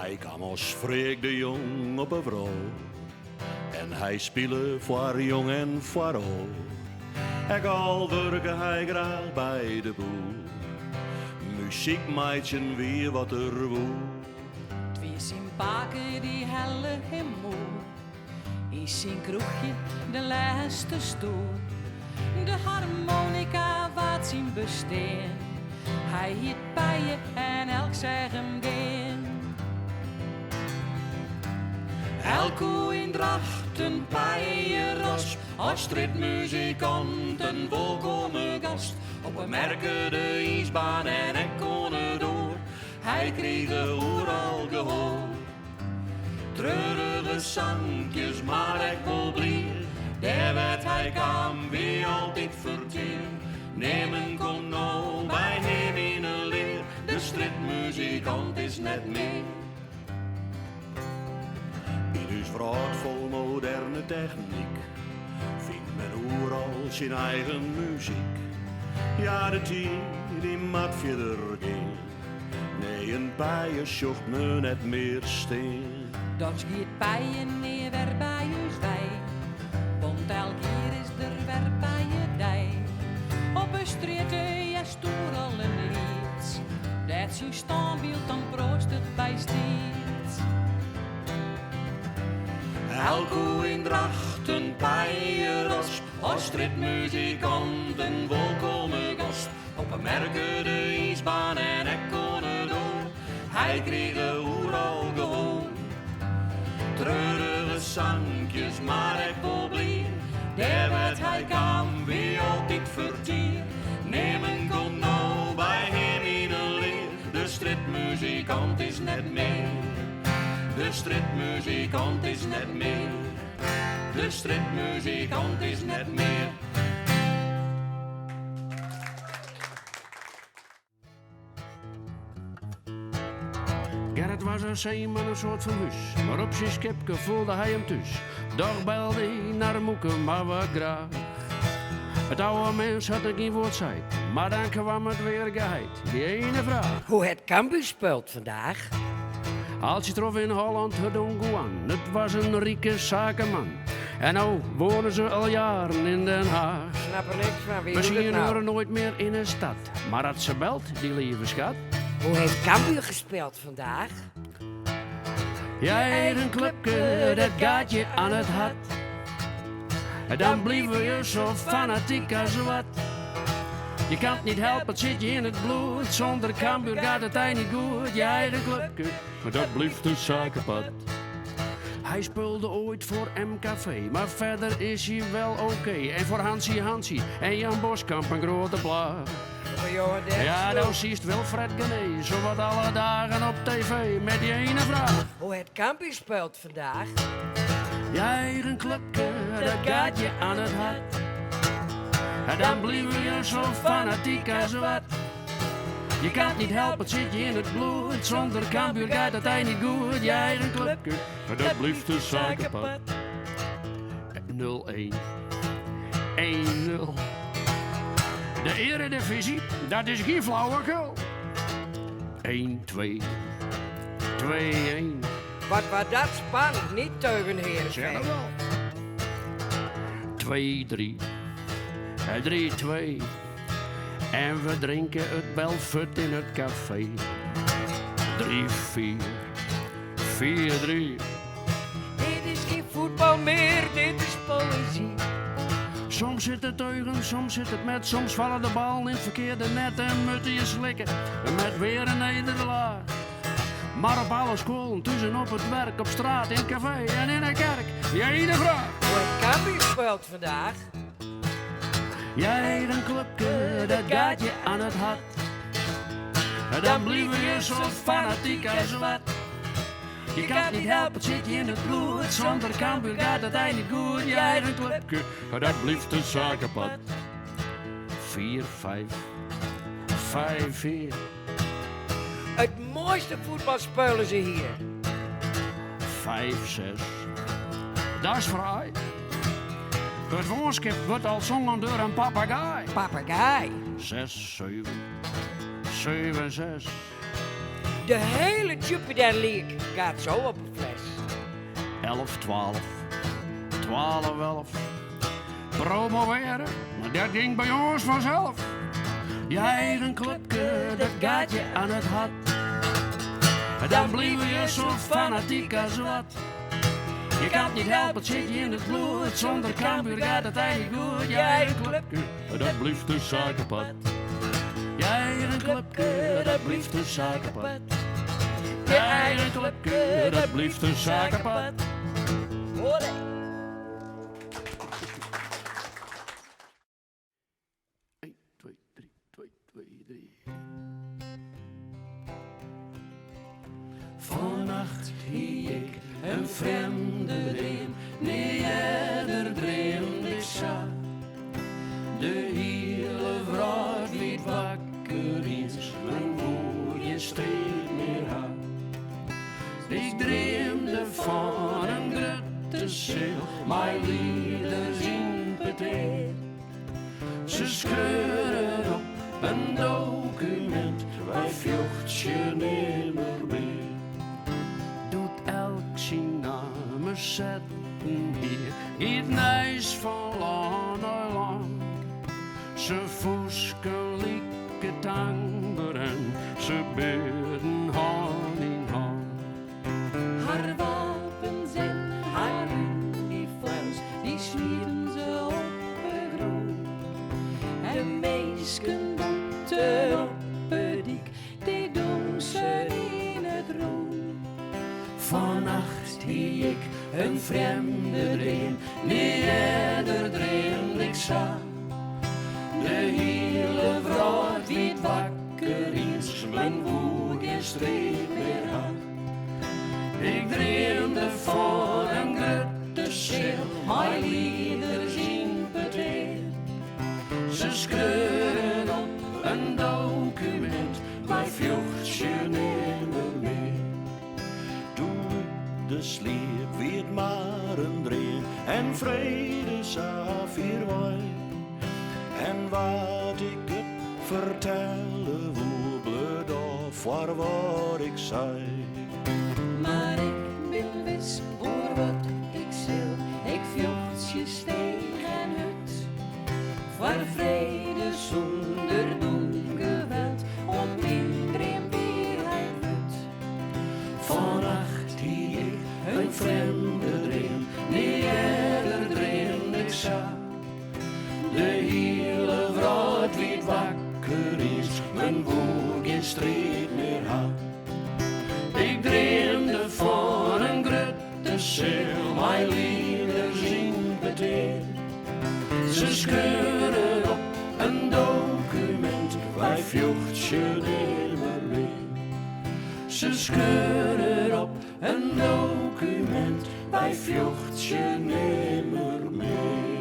Hij kwam als Freek de Jong op een vrouw. En hij speelde voor jong en voor oud. Ik al werken hij graag bij de boer. Muziekmeidjen weer wat er woe. Twee sympaken die helle hem moe. Is zijn kroegje de laatste stoel. De harmonica wat zijn besteen. Hij hiet bijen en elk zeg hem geen. Elke indracht een bijenras. Als ritmuzikant een volkomen gast. Op een merken de ijsbaan en ik kon er door. Hij kreeg overal gehoor. Treurige zangjes, maar ik wil blier. Daar werd hij kwam wie altijd verteer. Nemen kon nou bij hem in een leer. De strijdmuzikant is net meer. In uw vraag vol moderne techniek vindt men overal zijn eigen muziek. Ja, de tijd die maakt verder geen. Nee, een bijen zocht me net meer steen. Dat schiet bijen neer weer bij ons wij. Want elk keer is er weer bij je dij. Op een street is stoer al een lied. Dat zo standbeeld dan proost het bij steeds. Elke indracht een bijenras. Als ritmuzikant een volkomen gast. Op een merken de ijsbaan en ik kon er door. Hij kreeg overal gehoor. Treurige zangjes, maar ik wil blier. Daar werd hij kwam wie altijd vertier. Nemen kon nou bij hem in een leer. De strijdmuzikant is net meer. De strijdmuzikant is net meer. De strijdmuzikant is net meer. Gerrit was een zeeman, een soort van mus. Maar op zijn skipje voelde hij hem thuis. Doch belde hij naar Moeken, maar wat graag. Het oude mens had er geen woord zei. Maar dan kwam het weer geheid. Die ene vraag. Hoe het Cambuur speelt vandaag? Als je trof in Holland, het Dongoan. Het was een rieke zakenman. En nou wonen ze al jaren in Den Haag. Snap er niks van, wie We doet zien het haar nou? nooit meer in een stad. Maar als ze belt, die lieve schat. Hoe heeft Cambuur gespeeld vandaag? Jij eigen clubje, dat gaat je aan het hart. En dan blijven je zo fanatiek als wat. Je kan het niet helpen, het zit je in het bloed. Zonder Cambuur gaat het ei niet goed. Je eigen clubje, maar dat blijft een zakenpad. Hij speelde ooit voor MKV, maar verder is hij wel oké. En voor Hansie en Jan Boskamp een grote blaar. Ja, dan ziet wel Fred Gené, zo wat alle dagen op tv met die ene vraag. Hoe het Cambuur speelt vandaag? Je eigen clubje, dat gaat je aan het hart. En dan blijven je zo fanatiek als wat. Je kan het niet helpen, het zit je in het bloed. Zonder Cambuur gaat het ei niet goed. Je eigen clubje, maar dat blijft een zakenpad. 0-1, 1-0. De eredivisie, dat is geen flauwekul. 1-2, 2-1. Wat was dat spannend, niet teugen heren. Zeg dat wel. 2-3, 3-2. En we drinken het Belfut in het café. 3-4, 4-3. Dit is geen voetbal meer, dit is poëzie. Soms zit het teugen, soms zit het met. Soms vallen de ballen in het verkeerde net en moeten je slikken. Met weer een nederlaag. Maar op alle scholen, tussen op het werk, op straat, in café en in een kerk. Je ene vraag. Hoe het Cambuur speelt vandaag? Je eigen clubje, dat gaat je aan het hart. En dan blijf je zo fanatiek als wat. Je kan het niet helpen, het zit je in het bloed. Zonder Cambuur gaat het ei niet goed. Je eigen clubje, dat blijft een zakenpad. 4-5, 5-4. Het mooiste voetbal spelen ze hier. 5-6. Dat is vrij. Het woonskip wordt al zongen door een papegaai. Papegaai. 6-7, 7-6. De hele Jupiter League gaat zo op een fles. 11, 12. 12, 11. Promoveren, dat ging bij ons vanzelf. Je eigen clubje, dat gaat je aan het hart. Dan blijf je zo fanatiek als wat. Je kan het niet helpen, het zit je in het bloed. Zonder Cambuur gaat het eigenlijk goed. Je eigen clubje, dat blijft de zakenpad. Je eigen clubje, dat blijft de zakenpad. Je eigen clubje, dat blijft de zakenpad. Olé. Vannacht hie ik een vreemde dream, nee, er dreemde ik sa. De hele vrouw wiet wakker is, mijn mooie streep meer ha. Ik droomde van een grote ziel, mijn lieders in peteer. Ze scheuren op een document, wij vjochtje nimmer meer. Doet elk zijn namen zetten hier, iets nijs van lang naar lang. Ze voesken lieke tangber en ze bidden hand in hand. Haar wapens en haar uniforms, die smieren ze op de grond. En de meisken boeten op het dik, die doen ze in het rond. Vannacht hie ik een vreemde dream, nee, er dreemde ik sa. De hele vrouw die wakker is, mijn woede en streep weer had. Ik droomde van een grote ziel, mijn lieders in peteer. Ze scheuren op een document, wij vjochtje nimmer meer. Toen de sleep weer maar een dream en vrede hier wij. En wat ik het vertellen wil, bloed of voor wat ik zei. Maar ik ben wis voor wat ik zil, ik vjocht je steeg en hut. Voor vrede zonder doen geweld, om minder in weerheid wut. Vannacht hie ik een vreemde dream, nee, er dreemde ik sa. De hele vrouw die wakker is, mijn woede en streep meer ha. Ik droomde van een grote ziel, mijn lieders in peteer. Ze scheuren op een document, wij vjochtje nimmer meer. Ze scheuren op een document, wij vjochtje nimmer meer.